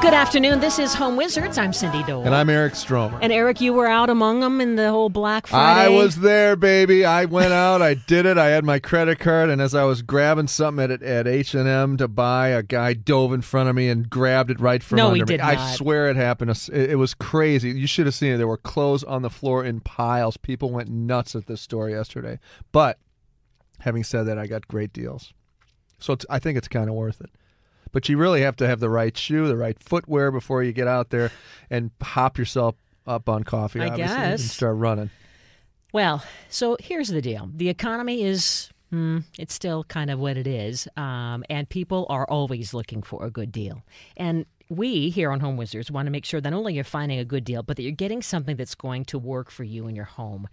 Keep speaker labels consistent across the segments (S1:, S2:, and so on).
S1: Good afternoon. This is Home Wizards. I'm Cindy Dole.
S2: And I'm Eric Stromer.
S1: And Eric, you were out among them in the whole Black Friday.
S2: I was there, baby. I went out. I did it. I had my credit card, and as I was grabbing something at H&M to buy, a guy dove in front of me and grabbed it right from under me.
S1: No, he did not.
S2: I swear it happened. It was crazy. You should have seen it. There were clothes on the floor in piles. People went nuts at this store yesterday. But having said that, I got great deals. So I think it's kind of worth it. But you really have to have the right shoe, the right footwear before you get out there and hop yourself up on coffee, obviously, and start running.
S1: Well, so here's the deal. The economy is, it's still kind of what it is, and people are always looking for a good deal. And we here on Home Wizards want to make sure that not only you're finding a good deal, but that you're getting something that's going to work for you in your home.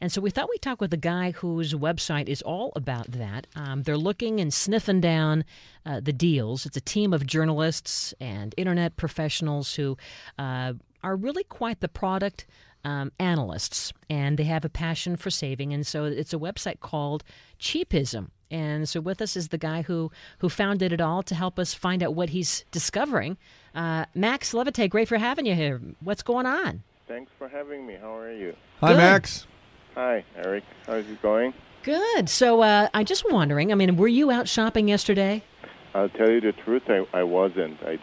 S1: And so we thought we'd talk with a guy whose website is all about that. They're looking and sniffing down the deals. It's a team of journalists and internet professionals who are really quite the product analysts, and they have a passion for saving. And so it's a website called Cheapism. And so with us is the guy who founded it all to help us find out what he's discovering. Max Levitte, great for having you here. What's going on?
S3: Thanks for having me. How are you?
S2: Hi,
S1: Good.
S2: Max.
S3: Hi, Eric. How's it going?
S1: Good. So I'm just wondering, were you out shopping yesterday?
S3: I'll tell you the truth, I wasn't. I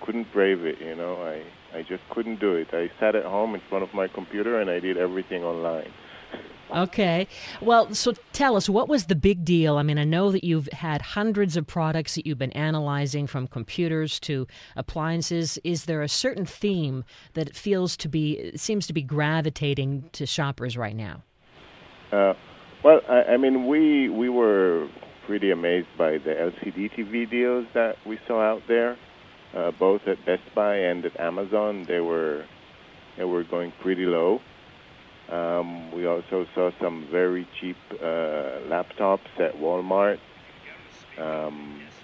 S3: couldn't brave it, I just couldn't do it. I sat at home in front of my computer and I did everything online.
S1: Okay. Well, so tell us, what was the big deal? I know that you've had hundreds of products that you've been analyzing, from computers to appliances. Is there a certain theme that seems to be gravitating to shoppers right now?
S3: Well, we were pretty amazed by the LCD TV deals that we saw out there, both at Best Buy and at Amazon. They were going pretty low. We also saw some very cheap laptops at Walmart.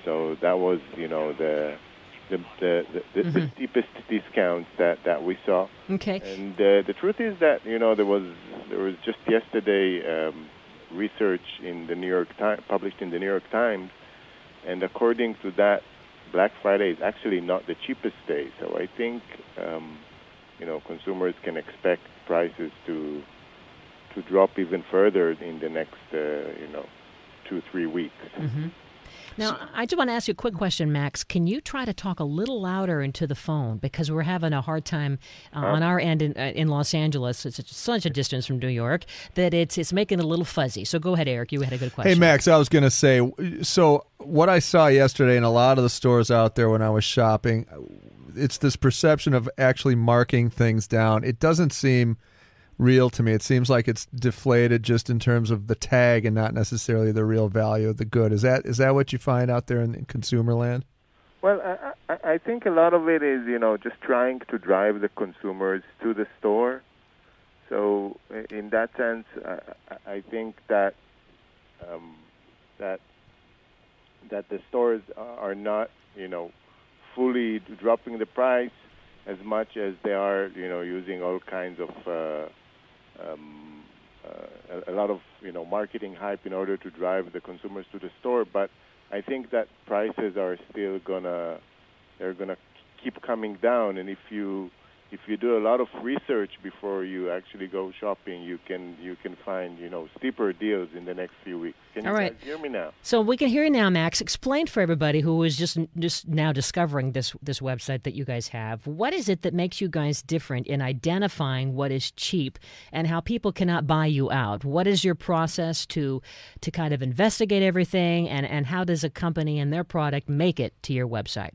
S3: So that was, the steepest discounts that we saw.
S1: Okay.
S3: And the truth is that there was just yesterday research in the New York Times, published in the New York Times, and according to that, Black Friday is actually not the cheapest day. So I think consumers can expect prices to drop even further in the next 2-3 weeks.
S1: Mm-hmm. Now, I just want to ask you a quick question, Max. Can you try to talk a little louder into the phone, because we're having a hard time on our end in Los Angeles. It's such a distance from New York that it's making it a little fuzzy. So go ahead, Eric. You had a good question.
S2: Hey, Max, I was going to say, so what I saw yesterday in a lot of the stores out there when I was shopping, it's this perception of actually marking things down. It doesn't seem real to me. It seems like it's deflated just in terms of the tag and not necessarily the real value of the good. Is that what you find out there in consumer land?
S3: Well, I think a lot of it is, just trying to drive the consumers to the store. So in that sense, I think that that the stores are not, fully dropping the price as much as they are, using all kinds of a lot of marketing hype in order to drive the consumers to the store. But I think that prices are still gonna keep coming down, and if you do a lot of research before you actually go shopping, you can find steeper deals in the next few weeks. Can you guys hear me now?
S1: So we can hear you now, Max. Explain for everybody who is just now discovering this website that you guys have. What is it that makes you guys different in identifying what is cheap and how people cannot buy you out? What is your process to kind of investigate everything, and how does a company and their product make it to your website?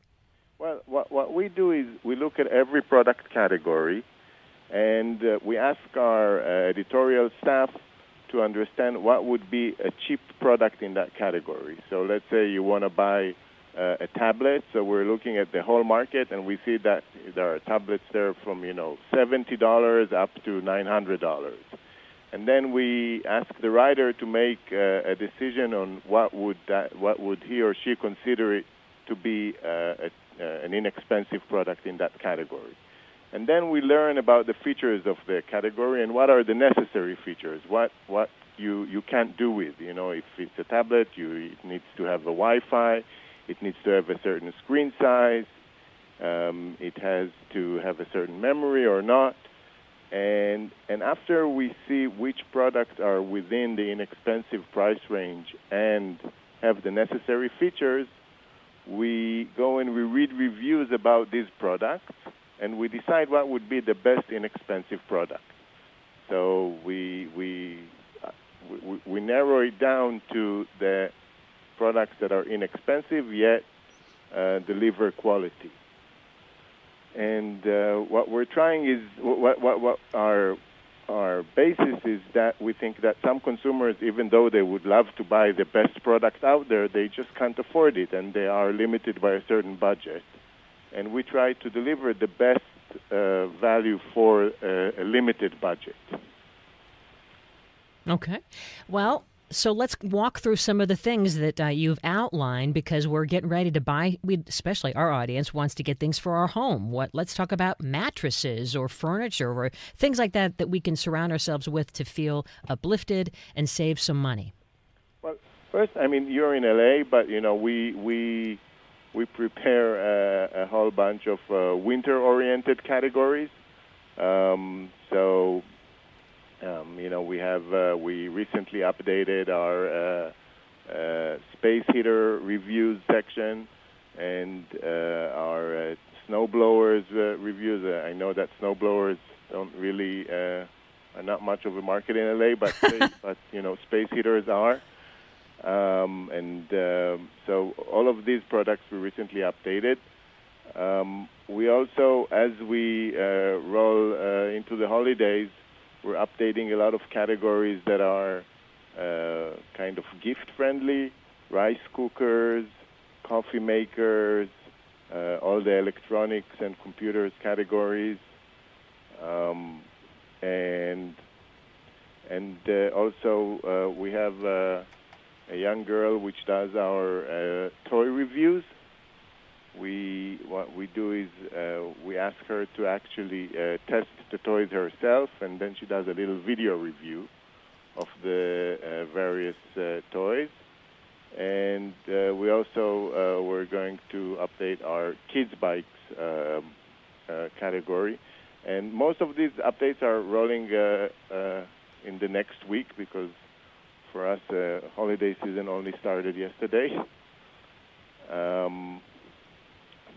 S3: Well, what we do is we look at every product category, and we ask our editorial staff to understand what would be a cheap product in that category. So let's say you want to buy a tablet, so we're looking at the whole market, and we see that there are tablets there from $70 up to $900. And then we ask the writer to make a decision on what would he or she consider it to be an inexpensive product in that category. And then we learn about the features of the category and what are the necessary features, what you can't do with. If it's a tablet, it needs to have a Wi-Fi, it needs to have a certain screen size, It has to have a certain memory or not. And after we see which products are within the inexpensive price range and have the necessary features, we go and we read reviews about these products, and we decide what would be the best inexpensive product. So we narrow it down to the products that are inexpensive yet deliver quality. And what we're trying is, what our basis is that we think that some consumers, even though they would love to buy the best product out there, they just can't afford it, and they are limited by a certain budget. And we try to deliver the best value for a limited budget.
S1: Okay. Well, so let's walk through some of the things that you've outlined, because we're getting ready to buy. Especially our audience wants to get things for our home. Let's talk about mattresses or furniture or things like that we can surround ourselves with to feel uplifted and save some money.
S3: Well, first, I mean, you're in LA, but we prepare a whole bunch of winter-oriented categories. We recently updated our space heater reviews section and our snowblowers reviews. I know that snowblowers don't really are not much of a market in LA, but space heaters are. So all of these products we recently updated. We also, as we roll into the holidays, we're updating a lot of categories that are kind of gift-friendly: rice cookers, coffee makers, all the electronics and computers categories, and also we have a young girl which does our toy reviews. What we do is we ask her to actually test the toys herself, and then she does a little video review of the various toys. And we also we're going to update our kids bikes category, and most of these updates are rolling in the next week, because for us holiday season only started yesterday.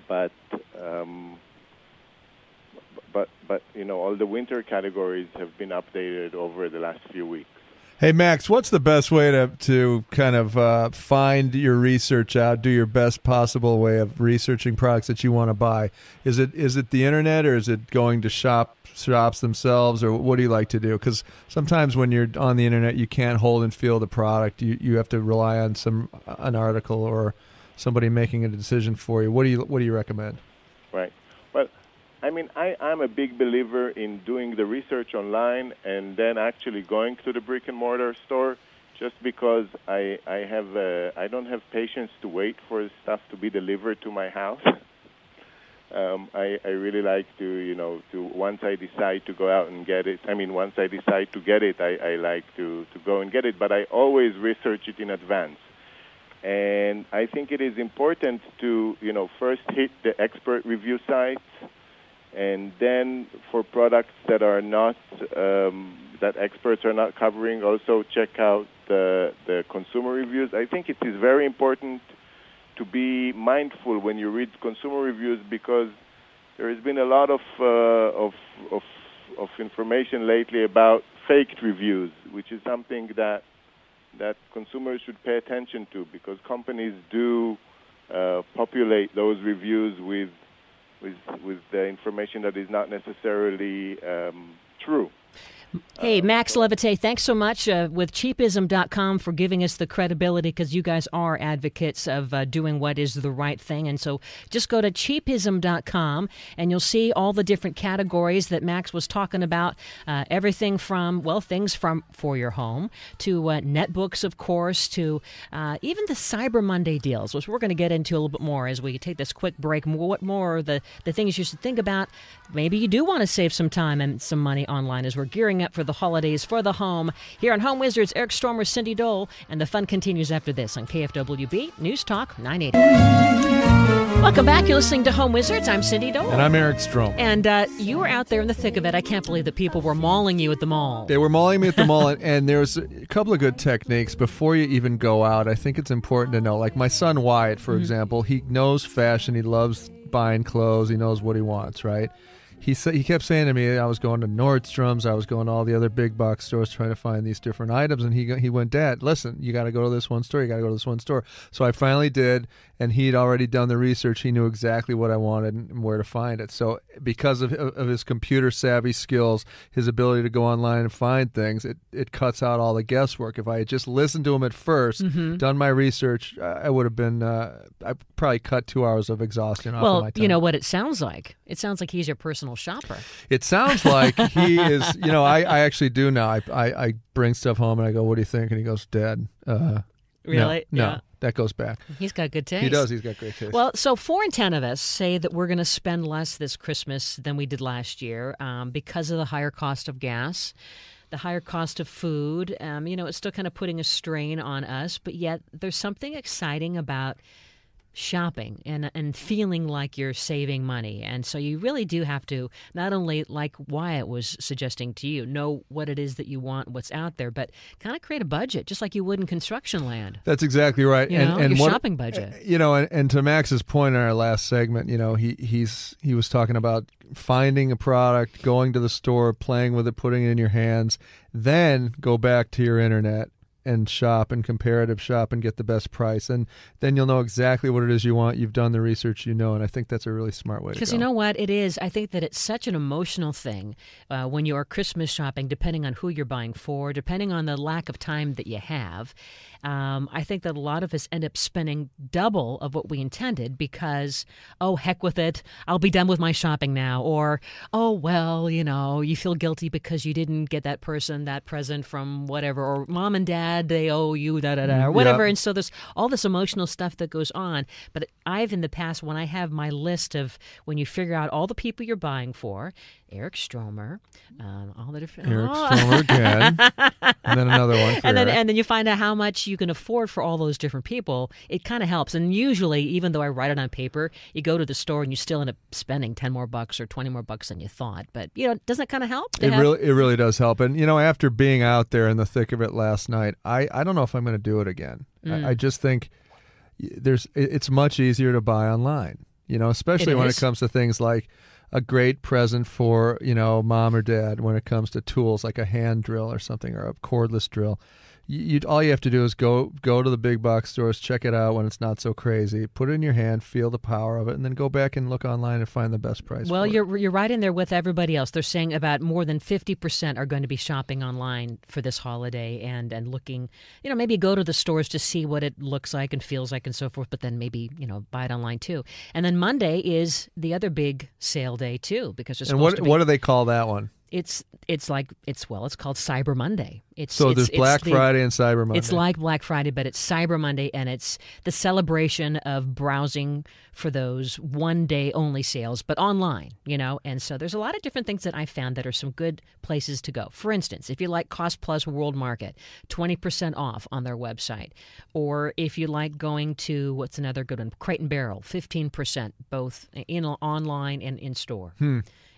S3: But all the winter categories have been updated over the last few weeks.
S2: Hey, Max, what's the best way to kind of find your research out, do your best possible way of researching products that you want to buy? Is it the internet, or is it going to shops themselves, or what do you like to do? Because sometimes when you're on the internet, you can't hold and feel the product. You have to rely on an article or somebody making a decision for you. What do you recommend?
S3: Right. Well, I mean, I'm a big believer in doing the research online and then actually going to the brick and mortar store, just because I don't have patience to wait for stuff to be delivered to my house. I really like to once I decide to go out and get it. I mean, once I decide to get it, I like to go and get it, but I always research it in advance. And I think it is important to, first hit the expert review sites, and then for products that are not, that experts are not covering, also check out the consumer reviews. I think it is very important to be mindful when you read consumer reviews, because there has been a lot of information lately about faked reviews, which is something that consumers should pay attention to, because companies do populate those reviews with the information that is not necessarily true.
S1: Hey, Max Levitte, thanks so much with cheapism.com for giving us the credibility, because you guys are advocates of doing what is the right thing. And so just go to cheapism.com and you'll see all the different categories that Max was talking about. Everything from, things for your home to netbooks, of course, to even the Cyber Monday deals, which we're going to get into a little bit more as we take this quick break. What more are the things you should think about? Maybe you do want to save some time and some money online as we're gearing up for the holidays for the home. Here on Home Wizards, Eric Stormer, Cindy Dole, and the fun continues after this on KFWB News Talk 980. Welcome back. You're listening to Home Wizards. I'm Cindy Dole.
S2: And I'm Eric Strom.
S1: And you were out there in the thick of it. I can't believe that people were mauling you at the mall.
S2: They were mauling me at the mall, and there's a couple of good techniques before you even go out. I think it's important to know. Like my son Wyatt, for example, he knows fashion. He loves buying clothes. He knows what he wants, right? He kept saying to me, I was going to Nordstrom's, I was going to all the other big box stores trying to find these different items, and he went, Dad, listen, you got to go to this one store, you got to go to this one store. So I finally did, and he'd already done the research. He knew exactly what I wanted and where to find it. So because of his computer savvy skills, his ability to go online and find things, it cuts out all the guesswork. If I had just listened to him at first, done my research, I would have been, I probably cut 2 hours of exhaustion off of my time.
S1: You know what it sounds like? It sounds like he's your personal shopper.
S2: It sounds like he is, I actually do now. I bring stuff home and I go, what do you think? And he goes, Dad,
S1: really?
S2: No,
S1: Yeah.
S2: that goes back.
S1: He's got good taste.
S2: He does. He's got great taste.
S1: Well, so 4 in 10 of us say that we're going to spend less this Christmas than we did last year because of the higher cost of gas, the higher cost of food. It's still kind of putting a strain on us, but yet there's something exciting about shopping and feeling like you're saving money. And so you really do have to not only, like Wyatt was suggesting to you, know what it is that you want, what's out there, but kind of create a budget, just like you would in construction land.
S2: That's exactly right.
S1: And your shopping budget.
S2: And to Max's point in our last segment, he was talking about finding a product, going to the store, playing with it, putting it in your hands, then go back to your internet and shop and comparative shop and get the best price. And then you'll know exactly what it is you want. You've done the research, and I think that's a really smart way to go.
S1: Because you know what? It is. I think that it's such an emotional thing when you're Christmas shopping, depending on who you're buying for, depending on the lack of time that you have. I think that a lot of us end up spending double of what we intended because, oh, heck with it, I'll be done with my shopping now. Or, oh, well, you feel guilty because you didn't get that person that present from whatever. Or mom and dad, they owe you, or whatever. Yep. And so there's all this emotional stuff that goes on. But I've, in the past, when I have my list of when you figure out all the people you're buying for, Eric Stromer, all the different...
S2: Eric Stromer again. And then another one for
S1: and then you find out how much you can afford for all those different people. It kind of helps. And usually, even though I write it on paper, you go to the store and you still end up spending $10 more or $20 more than you thought. But, doesn't it kind of help?
S2: It really does help. And, after being out there in the thick of it last night, I don't know if I'm going to do it again. I just think it's much easier to buy online, especially when it comes to things like a great present for, mom or dad when it comes to tools like a hand drill or something or a cordless drill. All you have to do is go to the big box stores, check it out when it's not so crazy, put it in your hand, feel the power of it, and then go back and look online and find the best price.
S1: Well,
S2: for
S1: you're right in there with everybody else. They're saying about more than 50% are going to be shopping online for this holiday and looking, maybe go to the stores to see what it looks like and feels like and so forth, but then maybe, buy it online too. And then Monday is the other big sale day too, because it's supposed to be...
S2: what do they call that one?
S1: It's called Cyber Monday.
S2: There's Black Friday and Cyber Monday.
S1: It's like Black Friday, but it's Cyber Monday, and it's the celebration of browsing for those one-day only sales, but online, And so there's a lot of different things that I found that are some good places to go. For instance, if you like Cost Plus World Market, 20% off on their website. Or if you like going to, what's another good one? Crate and Barrel, 15%, both online and in-store.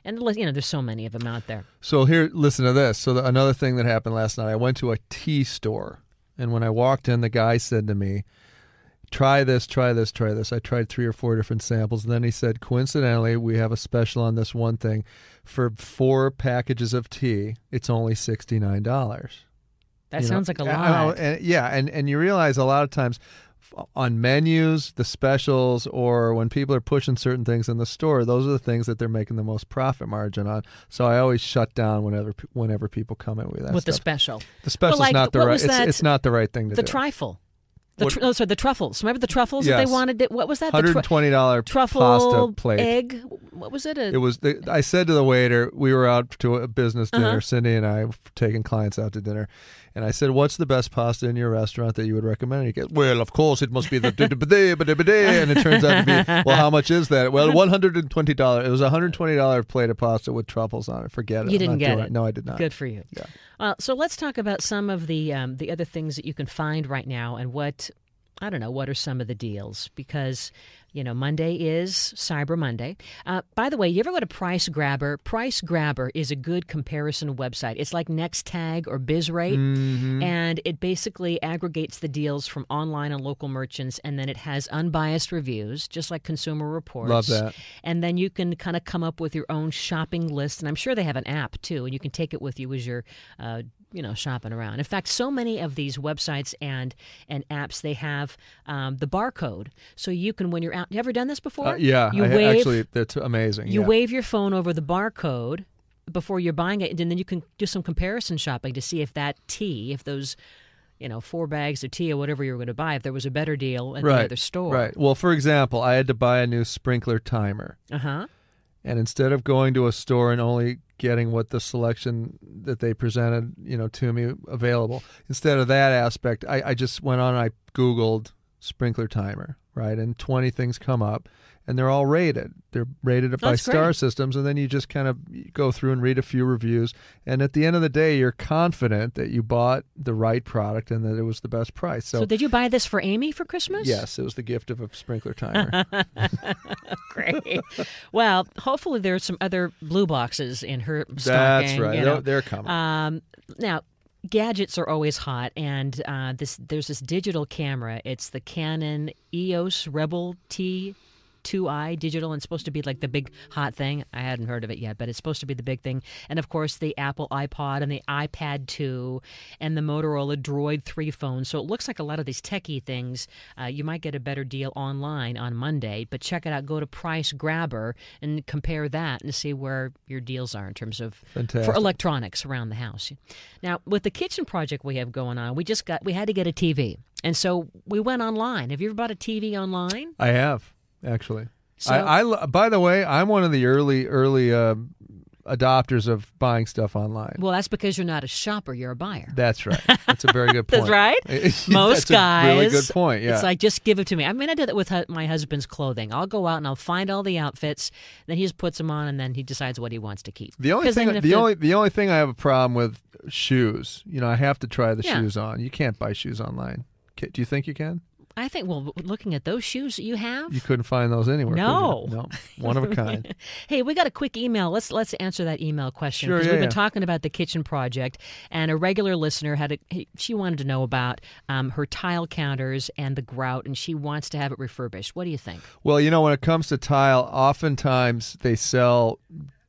S1: And, there's so many of them out there.
S2: So here, listen to this. So another thing that happened last night, I went to a tea store. And when I walked in, the guy said to me, try this, try this, try this. I tried 3 or 4 different samples. And then he said, coincidentally, we have a special on this one thing. For 4 packages of tea, it's only $69.
S1: That sounds like a lot.
S2: And you realize a lot of times on menus, the specials, or when people are pushing certain things in the store, those are the things that they're making the most profit margin on. So I always shut down whenever people come in with that
S1: with
S2: stuff.
S1: the special.
S2: The special's not the right. It's not the right thing to do.
S1: The trifle. The truffles. Remember the truffles that they wanted? What was that?
S2: $120
S1: truffle
S2: pasta plate.
S1: Egg. What was it?
S2: It was. I said to the waiter, we were out to a business dinner. Cindy and I were taking clients out to dinner, and I said, "What's the best pasta in your restaurant that you would recommend?" And he goes, "Well, of course, it must be the and it turns out to be, well, how much is that? Well, $120. It was a $120 plate of pasta with truffles on it. Forget it.
S1: You didn't get it.
S2: No, I did not.
S1: Good for you.
S2: Yeah.
S1: So let's talk about some of the other things that you can find right now and what I don't know, what are some of the deals? Because, Monday is Cyber Monday. By the way, you ever go to Price Grabber? Price Grabber is a good comparison website. It's like NextTag or BizRate, and it basically aggregates the deals from online and local merchants, and then it has unbiased reviews, just like Consumer Reports.
S2: Love that.
S1: And then you can kind of come up with your own shopping list, and I'm sure they have an app, too, and you can take it with you as you're shopping around. In fact, so many of these websites and apps, they have the barcode. So you can, when you're out, you ever done this before?
S2: Yeah, actually, that's amazing.
S1: You wave your phone over the barcode before you're buying it, and then you can do some comparison shopping to see if that tea, if those 4 bags of tea or whatever you were going to buy, if there was a better deal at the other store.
S2: Right. Well, for example, I had to buy a new sprinkler timer.
S1: Uh-huh.
S2: And instead of going to a store and only getting what the selection that they presented, to me available, instead of that aspect, I just went on and I Googled sprinkler timer, right? And 20 things come up, and they're all rated. They're rated by star systems, and then you just kind of go through and read a few reviews. And at the end of the day, you're confident that you bought the right product and that it was the best price. So
S1: did you buy this for Amy for Christmas?
S2: Yes, it was the gift of a sprinkler timer.
S1: Great. Well, hopefully there's some other blue boxes in her stocking.
S2: That's right. They're coming.
S1: Now, gadgets are always hot, and there's this digital camera. It's the Canon EOS Rebel T2i digital, and it's supposed to be like the big hot thing. I hadn't heard of it yet, but it's supposed to be the big thing. And of course, the Apple iPod and the iPad 2 and the Motorola Droid 3 phone. So it looks like a lot of these techie things. You might get a better deal online on Monday, but check it out. Go to Price Grabber and compare that and see where your deals are in terms of for electronics around the house. Now, with the kitchen project we have going on, we had to get a TV, and so we went online. Have you ever bought a TV online?
S2: I have. Actually,
S1: so,
S2: I by the way, I'm one of the early adopters of buying stuff online.
S1: Well, that's because you're not a shopper; you're a buyer.
S2: That's right. That's a very good point.
S1: That's right. Most
S2: that's
S1: guys,
S2: a really good point. Yeah,
S1: it's like just give it to me. I mean, I did it with my husband's clothing. I'll go out and I'll find all the outfits, then he just puts them on, and then he decides what he wants to keep.
S2: The only thing I have a problem with shoes. I have to try the shoes on. You can't buy shoes online. Do you think you can?
S1: I think, looking at those shoes that you have,
S2: you couldn't find those anywhere.
S1: No,
S2: one of a kind.
S1: Hey, we got a quick email. Let's answer that email question, because we've been talking about the kitchen project, and a regular listener she wanted to know about her tile counters and the grout, and she wants to have it refurbished. What do you think?
S2: Well, when it comes to tile, oftentimes they sell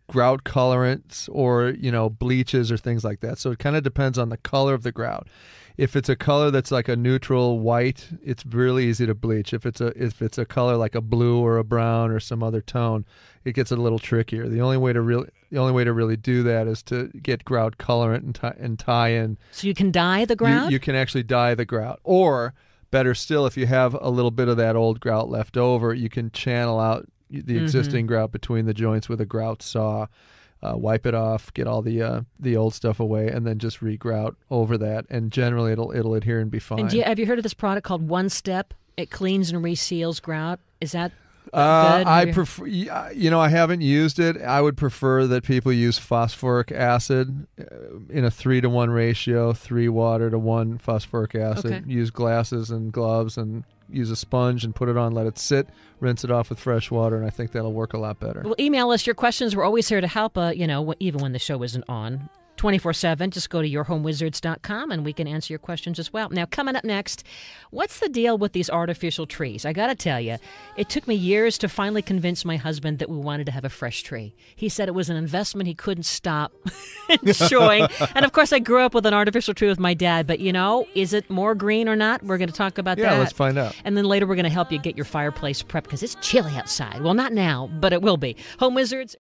S2: grout colorants or bleaches or things like that. So it kind of depends on the color of the grout. If it's a color that's like a neutral white, it's really easy to bleach. If it's a color like a blue or a brown or some other tone, it gets a little trickier. The only way to really do that is to get grout colorant and tie in. So
S1: you can dye the grout?
S2: You can actually dye the grout. Or better still, if you have a little bit of that old grout left over, you can channel out the existing grout between the joints with a grout saw. Wipe it off, get all the old stuff away, and then just regrout over that. And generally, it'll adhere and be fine.
S1: And have you heard of this product called One Step? It cleans and reseals grout. Is that good?
S2: I prefer. I haven't used it. I would prefer that people use phosphoric acid in a 3-to-1 ratio, 3 water to 1 phosphoric acid.
S1: Okay.
S2: Use glasses and gloves and use a sponge and put it on, let it sit, rinse it off with fresh water, and I think that'll work a lot better.
S1: Well, email us your questions. We're always here to help, even when the show isn't on. 24/7. Just go to yourhomewizards.com and we can answer your questions as well. Now, coming up next, what's the deal with these artificial trees? I got to tell you, it took me years to finally convince my husband that we wanted to have a fresh tree. He said it was an investment he couldn't stop enjoying. And of course, I grew up with an artificial tree with my dad, but is it more green or not? We're going to talk about that.
S2: Yeah, let's find out.
S1: And then later we're going to help you get your fireplace prepped because it's chilly outside. Well, not now, but it will be. Home Wizards.